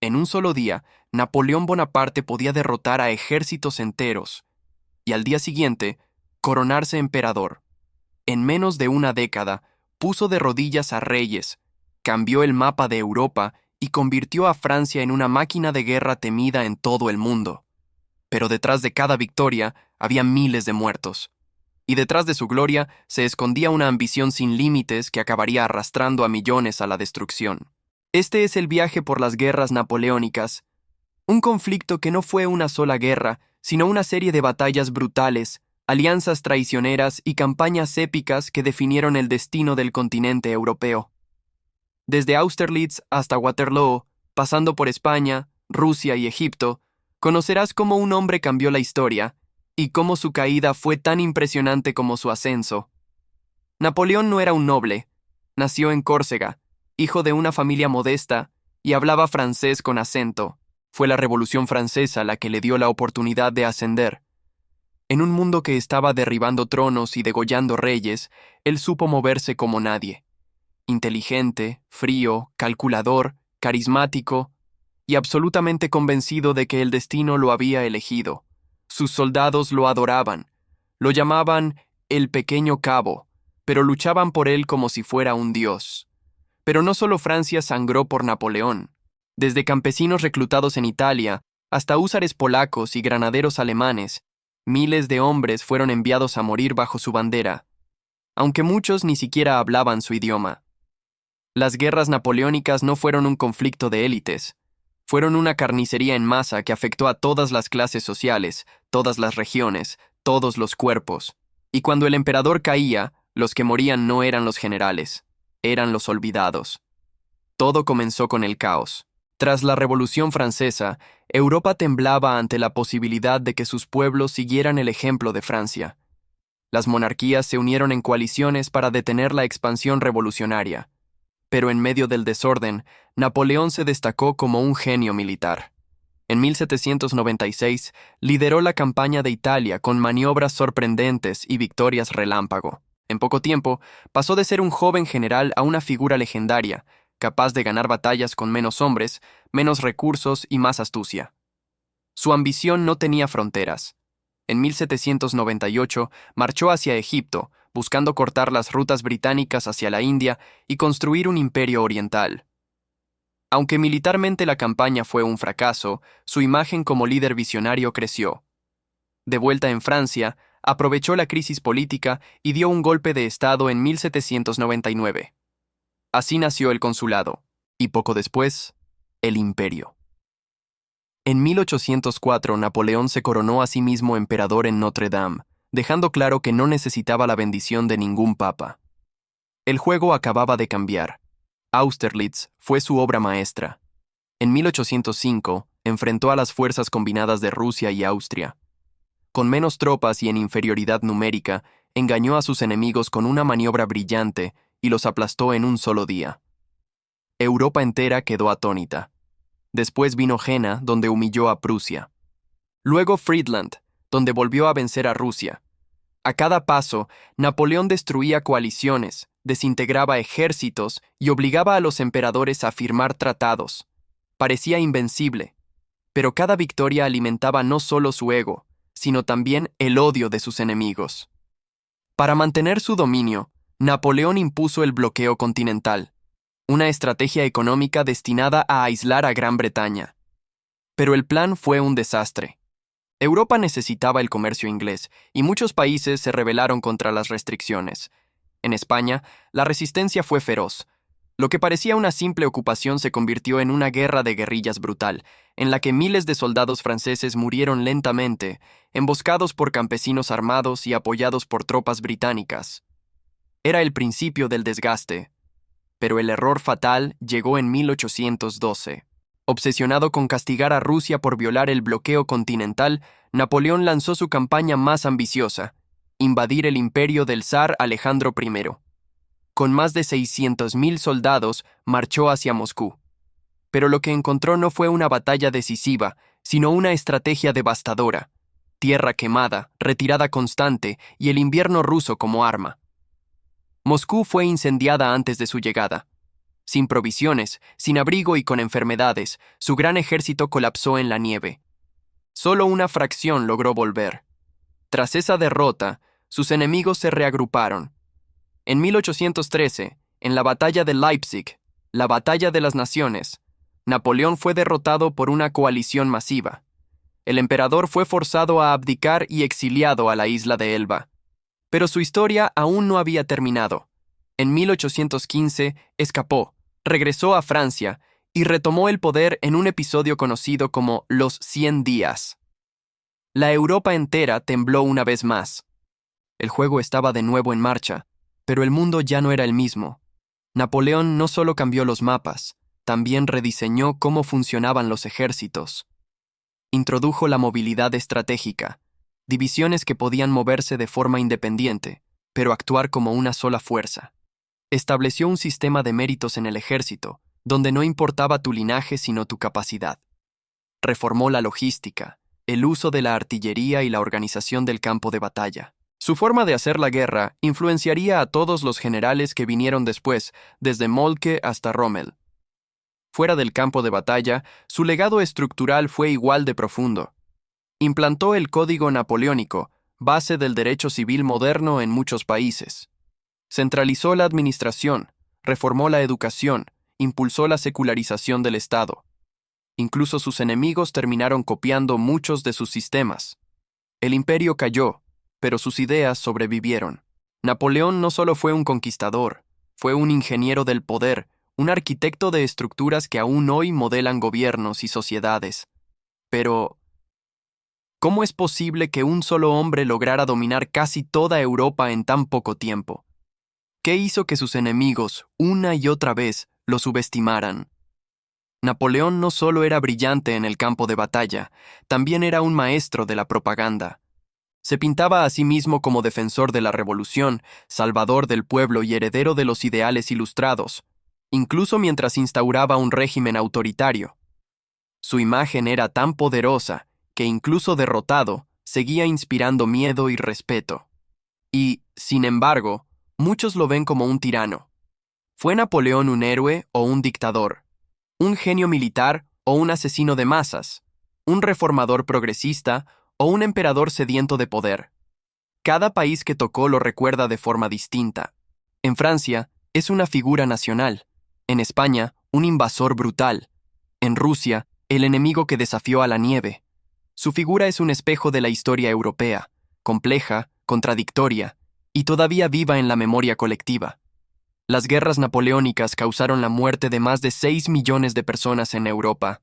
En un solo día, Napoleón Bonaparte podía derrotar a ejércitos enteros y al día siguiente coronarse emperador. En menos de una década, puso de rodillas a reyes, cambió el mapa de Europa y convirtió a Francia en una máquina de guerra temida en todo el mundo. Pero detrás de cada victoria había miles de muertos. Y detrás de su gloria se escondía una ambición sin límites que acabaría arrastrando a millones a la destrucción. Este es el viaje por las guerras napoleónicas, un conflicto que no fue una sola guerra, sino una serie de batallas brutales, alianzas traicioneras y campañas épicas que definieron el destino del continente europeo. Desde Austerlitz hasta Waterloo, pasando por España, Rusia y Egipto, conocerás cómo un hombre cambió la historia y cómo su caída fue tan impresionante como su ascenso. Napoleón no era un noble. Nació en Córcega, hijo de una familia modesta, y hablaba francés con acento. Fue la Revolución Francesa la que le dio la oportunidad de ascender. En un mundo que estaba derribando tronos y degollando reyes, él supo moverse como nadie. Inteligente, frío, calculador, carismático y absolutamente convencido de que el destino lo había elegido. Sus soldados lo adoraban, lo llamaban el Pequeño Cabo, pero luchaban por él como si fuera un dios. Pero no solo Francia sangró por Napoleón. Desde campesinos reclutados en Italia hasta húsares polacos y granaderos alemanes, miles de hombres fueron enviados a morir bajo su bandera, aunque muchos ni siquiera hablaban su idioma. Las guerras napoleónicas no fueron un conflicto de élites, fueron una carnicería en masa que afectó a todas las clases sociales, todas las regiones, todos los cuerpos. Y cuando el emperador caía, los que morían no eran los generales, eran los olvidados. Todo comenzó con el caos. Tras la Revolución Francesa, Europa temblaba ante la posibilidad de que sus pueblos siguieran el ejemplo de Francia. Las monarquías se unieron en coaliciones para detener la expansión revolucionaria. Pero en medio del desorden, Napoleón se destacó como un genio militar. En 1796, lideró la campaña de Italia con maniobras sorprendentes y victorias relámpago. En poco tiempo, pasó de ser un joven general a una figura legendaria, capaz de ganar batallas con menos hombres, menos recursos y más astucia. Su ambición no tenía fronteras. En 1798 marchó hacia Egipto, buscando cortar las rutas británicas hacia la India y construir un imperio oriental. Aunque militarmente la campaña fue un fracaso, su imagen como líder visionario creció. De vuelta en Francia, aprovechó la crisis política y dio un golpe de Estado en 1799. Así nació el consulado, y poco después, el imperio. En 1804, Napoleón se coronó a sí mismo emperador en Notre Dame, dejando claro que no necesitaba la bendición de ningún papa. El juego acababa de cambiar. Austerlitz fue su obra maestra. En 1805, enfrentó a las fuerzas combinadas de Rusia y Austria. Con menos tropas y en inferioridad numérica, engañó a sus enemigos con una maniobra brillante y los aplastó en un solo día. Europa entera quedó atónita. Después vino Jena, donde humilló a Prusia. Luego Friedland, donde volvió a vencer a Rusia. A cada paso, Napoleón destruía coaliciones, desintegraba ejércitos y obligaba a los emperadores a firmar tratados. Parecía invencible, pero cada victoria alimentaba no solo su ego, sino también el odio de sus enemigos. Para mantener su dominio, Napoleón impuso el bloqueo continental, una estrategia económica destinada a aislar a Gran Bretaña. Pero el plan fue un desastre. Europa necesitaba el comercio inglés y muchos países se rebelaron contra las restricciones. En España, la resistencia fue feroz. Lo que parecía una simple ocupación se convirtió en una guerra de guerrillas brutal, en la que miles de soldados franceses murieron lentamente, emboscados por campesinos armados y apoyados por tropas británicas. Era el principio del desgaste. Pero el error fatal llegó en 1812. Obsesionado con castigar a Rusia por violar el bloqueo continental, Napoleón lanzó su campaña más ambiciosa: invadir el imperio del zar Alejandro I. Con más de 600.000 soldados, marchó hacia Moscú. Pero lo que encontró no fue una batalla decisiva, sino una estrategia devastadora: tierra quemada, retirada constante y el invierno ruso como arma. Moscú fue incendiada antes de su llegada. Sin provisiones, sin abrigo y con enfermedades, su gran ejército colapsó en la nieve. Solo una fracción logró volver. Tras esa derrota, sus enemigos se reagruparon. En 1813, en la batalla de Leipzig, la batalla de las naciones, Napoleón fue derrotado por una coalición masiva. El emperador fue forzado a abdicar y exiliado a la isla de Elba. Pero su historia aún no había terminado. En 1815 escapó, regresó a Francia y retomó el poder en un episodio conocido como los 100 días. La Europa entera tembló una vez más. El juego estaba de nuevo en marcha, pero el mundo ya no era el mismo. Napoleón no solo cambió los mapas, también rediseñó cómo funcionaban los ejércitos. Introdujo la movilidad estratégica, divisiones que podían moverse de forma independiente, pero actuar como una sola fuerza. Estableció un sistema de méritos en el ejército, donde no importaba tu linaje sino tu capacidad. Reformó la logística, el uso de la artillería y la organización del campo de batalla. Su forma de hacer la guerra influenciaría a todos los generales que vinieron después, desde Moltke hasta Rommel. Fuera del campo de batalla, su legado estructural fue igual de profundo. Implantó el Código Napoleónico, base del derecho civil moderno en muchos países. Centralizó la administración, reformó la educación, impulsó la secularización del Estado. Incluso sus enemigos terminaron copiando muchos de sus sistemas. El imperio cayó, pero sus ideas sobrevivieron. Napoleón no solo fue un conquistador, fue un ingeniero del poder, un arquitecto de estructuras que aún hoy modelan gobiernos y sociedades. Pero, ¿cómo es posible que un solo hombre lograra dominar casi toda Europa en tan poco tiempo? ¿Qué hizo que sus enemigos, una y otra vez, lo subestimaran? Napoleón no solo era brillante en el campo de batalla, también era un maestro de la propaganda. Se pintaba a sí mismo como defensor de la revolución, salvador del pueblo y heredero de los ideales ilustrados, incluso mientras instauraba un régimen autoritario. Su imagen era tan poderosa que, incluso derrotado, seguía inspirando miedo y respeto. Y, sin embargo, muchos lo ven como un tirano. ¿Fue Napoleón un héroe o un dictador? ¿Un genio militar o un asesino de masas? ¿Un reformador progresista o un emperador sediento de poder? Cada país que tocó lo recuerda de forma distinta. En Francia, es una figura nacional. En España, un invasor brutal. En Rusia, el enemigo que desafió a la nieve. Su figura es un espejo de la historia europea, compleja, contradictoria, y todavía viva en la memoria colectiva. Las guerras napoleónicas causaron la muerte de más de 6 millones de personas en Europa.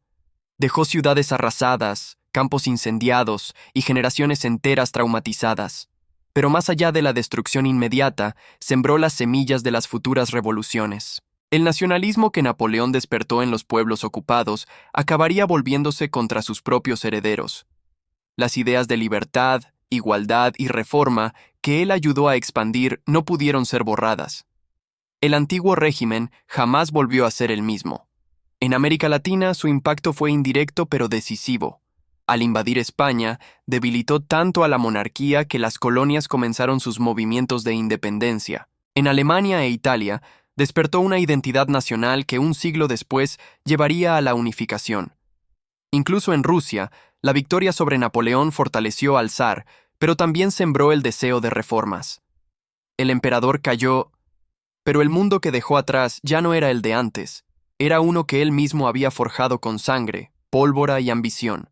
Dejó ciudades arrasadas, campos incendiados y generaciones enteras traumatizadas. Pero más allá de la destrucción inmediata, sembró las semillas de las futuras revoluciones. El nacionalismo que Napoleón despertó en los pueblos ocupados acabaría volviéndose contra sus propios herederos. Las ideas de libertad, igualdad y reforma que él ayudó a expandir no pudieron ser borradas. El antiguo régimen jamás volvió a ser el mismo. En América Latina su impacto fue indirecto pero decisivo. Al invadir España, debilitó tanto a la monarquía que las colonias comenzaron sus movimientos de independencia. En Alemania e Italia, despertó una identidad nacional que un siglo después llevaría a la unificación. Incluso en Rusia, la victoria sobre Napoleón fortaleció al zar, pero también sembró el deseo de reformas. El emperador cayó, pero el mundo que dejó atrás ya no era el de antes, era uno que él mismo había forjado con sangre, pólvora y ambición.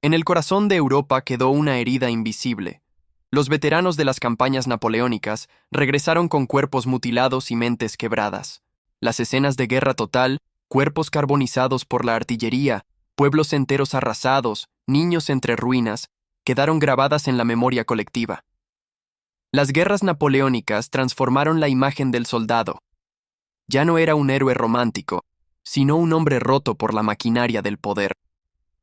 En el corazón de Europa quedó una herida invisible. Los veteranos de las campañas napoleónicas regresaron con cuerpos mutilados y mentes quebradas. Las escenas de guerra total, cuerpos carbonizados por la artillería, pueblos enteros arrasados, niños entre ruinas, quedaron grabadas en la memoria colectiva. Las guerras napoleónicas transformaron la imagen del soldado. Ya no era un héroe romántico, sino un hombre roto por la maquinaria del poder.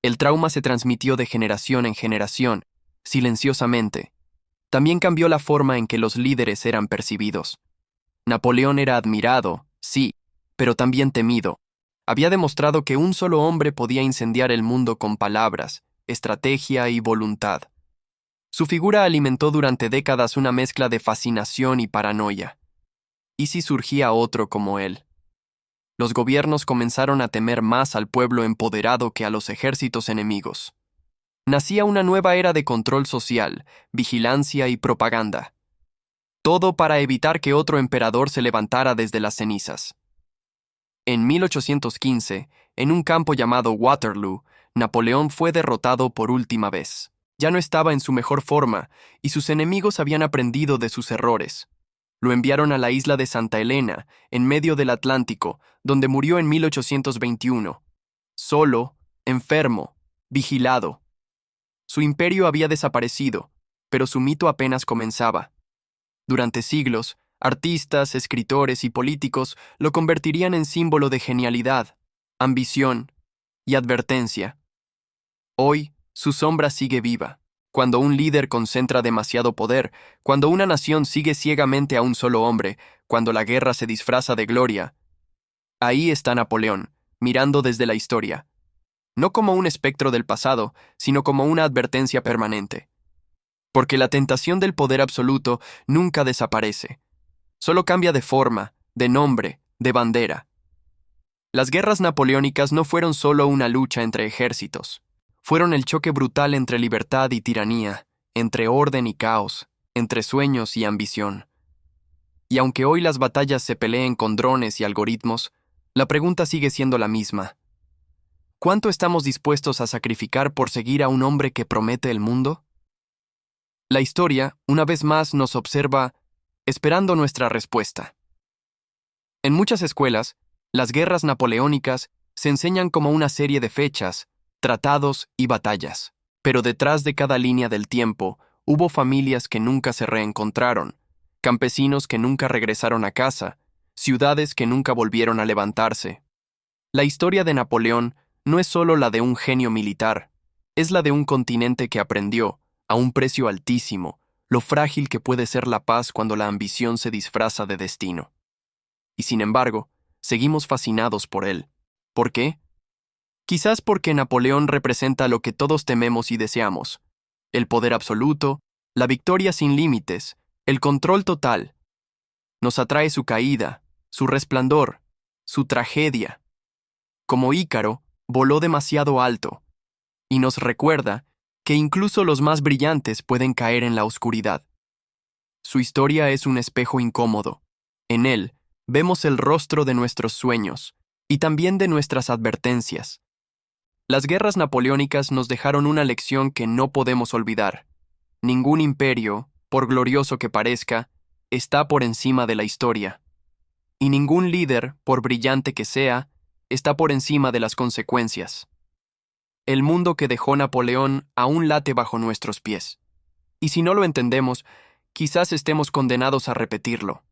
El trauma se transmitió de generación en generación, silenciosamente. También cambió la forma en que los líderes eran percibidos. Napoleón era admirado, sí, pero también temido. Había demostrado que un solo hombre podía incendiar el mundo con palabras, estrategia y voluntad. Su figura alimentó durante décadas una mezcla de fascinación y paranoia. ¿Y si surgía otro como él? los gobiernos comenzaron a temer más al pueblo empoderado que a los ejércitos enemigos. Nacía una nueva era de control social, vigilancia y propaganda. Todo para evitar que otro emperador se levantara desde las cenizas. En 1815, en un campo llamado Waterloo, Napoleón fue derrotado por última vez. Ya no estaba en su mejor forma, y sus enemigos habían aprendido de sus errores. Lo enviaron a la isla de Santa Elena, en medio del Atlántico, donde murió en 1821. Solo, enfermo, vigilado. Su imperio había desaparecido, pero su mito apenas comenzaba. Durante siglos, artistas, escritores y políticos lo convertirían en símbolo de genialidad, ambición y advertencia. Hoy, su sombra sigue viva. Cuando un líder concentra demasiado poder, cuando una nación sigue ciegamente a un solo hombre, cuando la guerra se disfraza de gloria, ahí está Napoleón, mirando desde la historia, no como un espectro del pasado, sino como una advertencia permanente. Porque la tentación del poder absoluto nunca desaparece. Solo cambia de forma, de nombre, de bandera. Las guerras napoleónicas no fueron solo una lucha entre ejércitos. Fueron el choque brutal entre libertad y tiranía, entre orden y caos, entre sueños y ambición. Y aunque hoy las batallas se peleen con drones y algoritmos, la pregunta sigue siendo la misma. ¿Cuánto estamos dispuestos a sacrificar por seguir a un hombre que promete el mundo? La historia, una vez más, nos observa esperando nuestra respuesta. En muchas escuelas, las guerras napoleónicas se enseñan como una serie de fechas, tratados y batallas. Pero detrás de cada línea del tiempo, hubo familias que nunca se reencontraron, campesinos que nunca regresaron a casa, ciudades que nunca volvieron a levantarse. La historia de Napoleón no es solo la de un genio militar, es la de un continente que aprendió, a un precio altísimo, lo frágil que puede ser la paz cuando la ambición se disfraza de destino. Y sin embargo, seguimos fascinados por él. ¿Por qué? Quizás porque Napoleón representa lo que todos tememos y deseamos: el poder absoluto, la victoria sin límites, el control total. Nos atrae su caída, su resplandor, su tragedia. Como Ícaro, voló demasiado alto, y nos recuerda que incluso los más brillantes pueden caer en la oscuridad. Su historia es un espejo incómodo. En él, vemos el rostro de nuestros sueños, y también de nuestras advertencias. Las guerras napoleónicas nos dejaron una lección que no podemos olvidar. Ningún imperio, por glorioso que parezca, está por encima de la historia. Y ningún líder, por brillante que sea, está por encima de las consecuencias. El mundo que dejó Napoleón aún late bajo nuestros pies. Y si no lo entendemos, quizás estemos condenados a repetirlo.